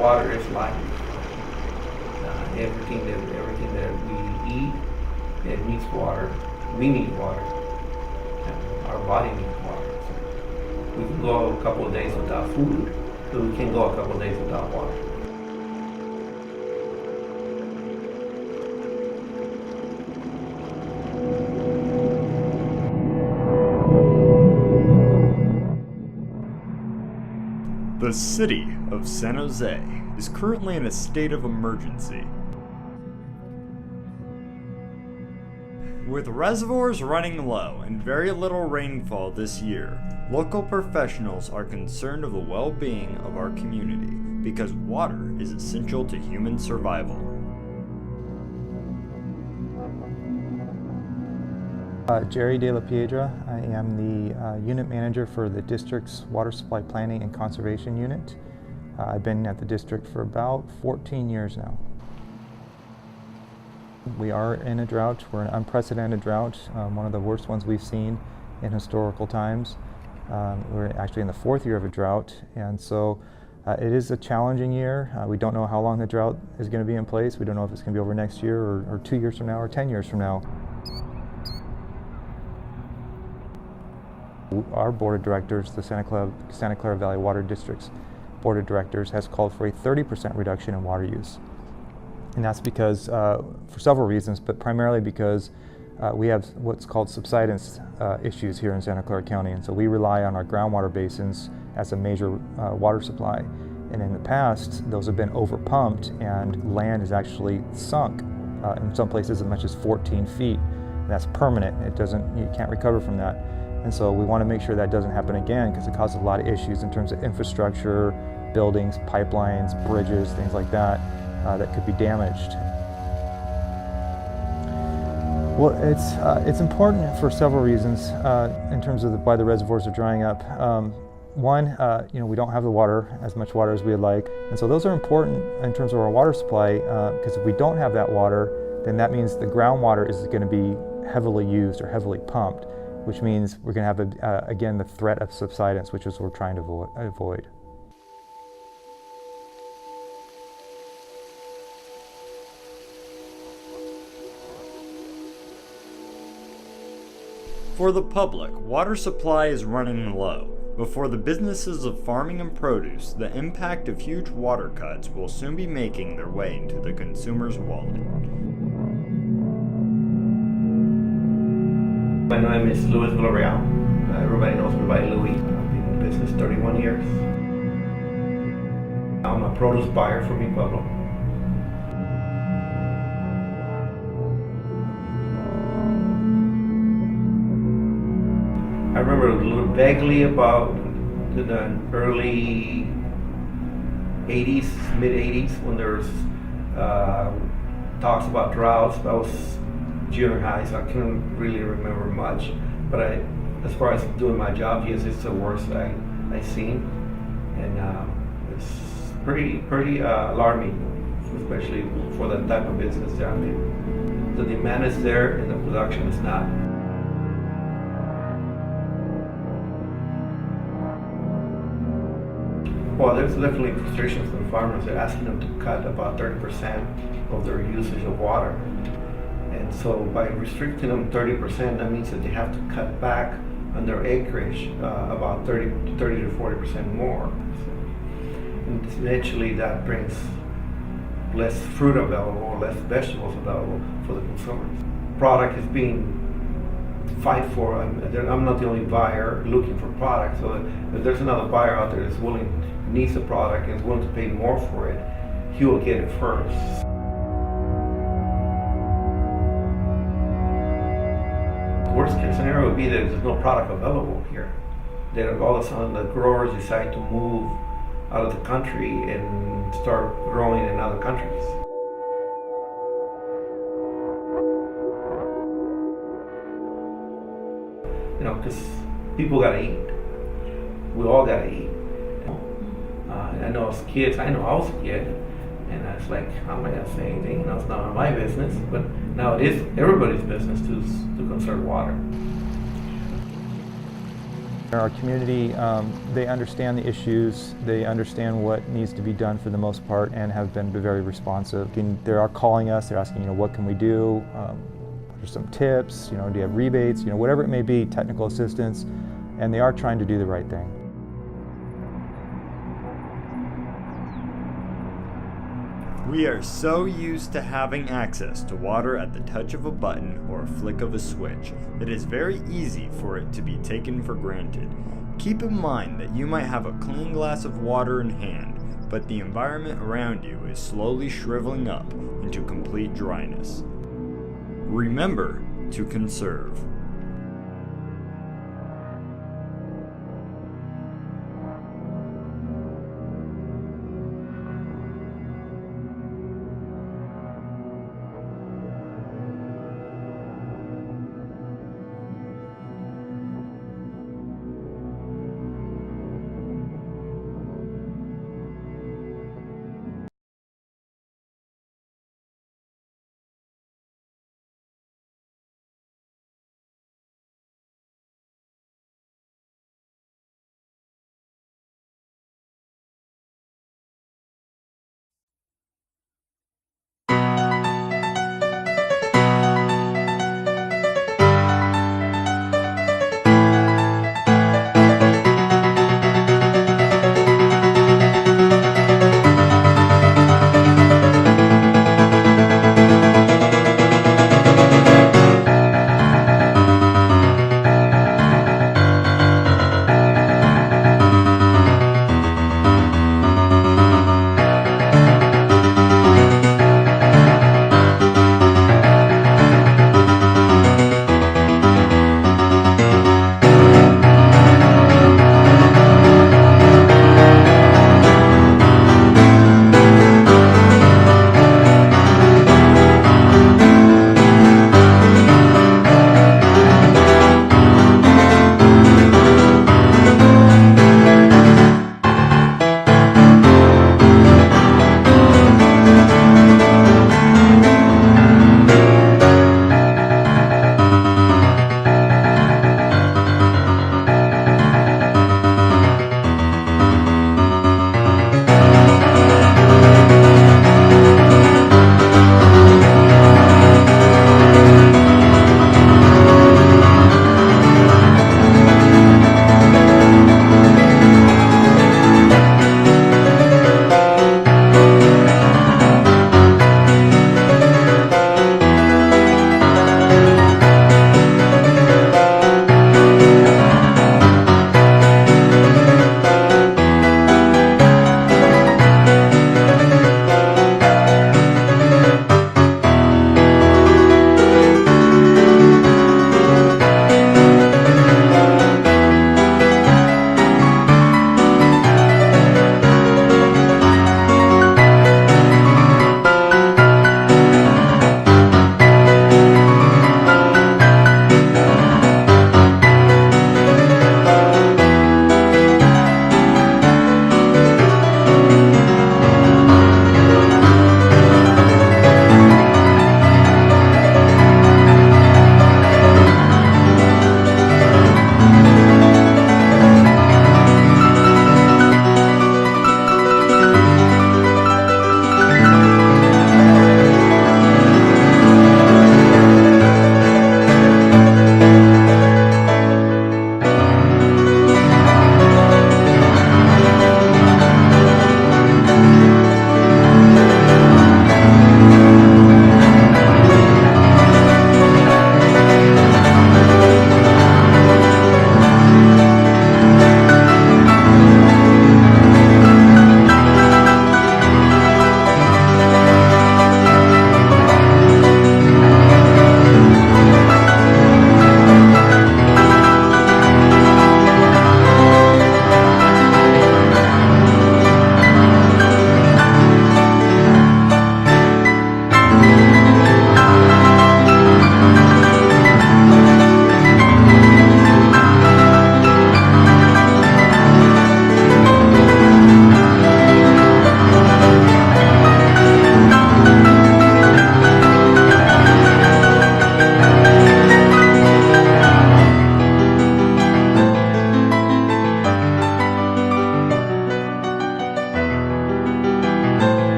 water is life. Everything that we eat, it needs water. We need water. And our body needs water. So we can go a couple of days without food, but we can't go a couple of days without water. The city of San Jose is currently in a state of emergency. With reservoirs running low and very little rainfall this year, local professionals are concerned of the well-being of our community because water is essential to human survival. Jerry De La Piedra. I am the unit manager for the district's water supply planning and conservation unit. I've been at the district for about 14 years now. We are in a drought. We're in an unprecedented drought, one of the worst ones we've seen in historical times. We're actually in the 4th year of a drought, and so it is a challenging year. We don't know how long the drought is going to be in place. We don't know if it's going to be over next year or 2 years from now or 10 years from now. Our board of directors, the Santa Clara Valley Water District's board of directors, has called for a 30% reduction in water use. And that's because, for several reasons, but primarily because we have what's called subsidence issues here in Santa Clara County. And so we rely on our groundwater basins as a major water supply. And in the past, those have been overpumped and land is actually sunk in some places as much as 14 feet. And that's permanent. You can't recover from that. And so we want to make sure that doesn't happen again because it causes a lot of issues in terms of infrastructure, buildings, pipelines, bridges, things like that, that could be damaged. Well, it's important for several reasons in terms of why the reservoirs are drying up. One, we don't have the water, as much water as we'd like. And so those are important in terms of our water supply because if we don't have that water, then that means the groundwater is going to be heavily used or heavily pumped, which means we're going to have, again, the threat of subsidence, which is what we're trying to avoid. For the public, water supply is running low. But for the businesses of farming and produce, the impact of huge water cuts will soon be making their way into the consumer's wallet. My name is Luis Villarreal. Everybody knows me by Louis. I've been in business 31 years. I'm a produce buyer from Mi Pueblo. I remember a little vaguely about the early 80s, mid 80s, when there was talks about droughts. I was junior high, so I couldn't really remember much. But as far as doing my job, yes, it's the worst I've seen, and it's pretty alarming, especially for the type of business that I'm in. The demand is there, and the production is not. Well, there's definitely frustrations from farmers. They're asking them to cut about 30% of their usage of water. And so by restricting them 30%, that means that they have to cut back on their acreage about 30 to 40% more. And eventually that brings less fruit available or less vegetables available for the consumers. Product is being fight for. I'm not the only buyer looking for product, so if there's another buyer out there that's needs the product and is willing to pay more for it, he will get it first. Worst case scenario would be that there's no product available here. That all of a sudden the growers decide to move out of the country and start growing in other countries. Because people gotta eat. We all gotta eat. I know as kids, I was a kid, and I was like, how am I gonna say anything? It's not my business, but now it is everybody's business to conserve water. Our community, they understand the issues, they understand what needs to be done for the most part, and have been very responsive. They are calling us, they're asking, what can we do? What are some tips? Do you have rebates? Whatever it may be, technical assistance, and they are trying to do the right thing. We are so used to having access to water at the touch of a button or a flick of a switch that it is very easy for it to be taken for granted. Keep in mind that you might have a clean glass of water in hand, but the environment around you is slowly shriveling up into complete dryness. Remember to conserve.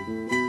you.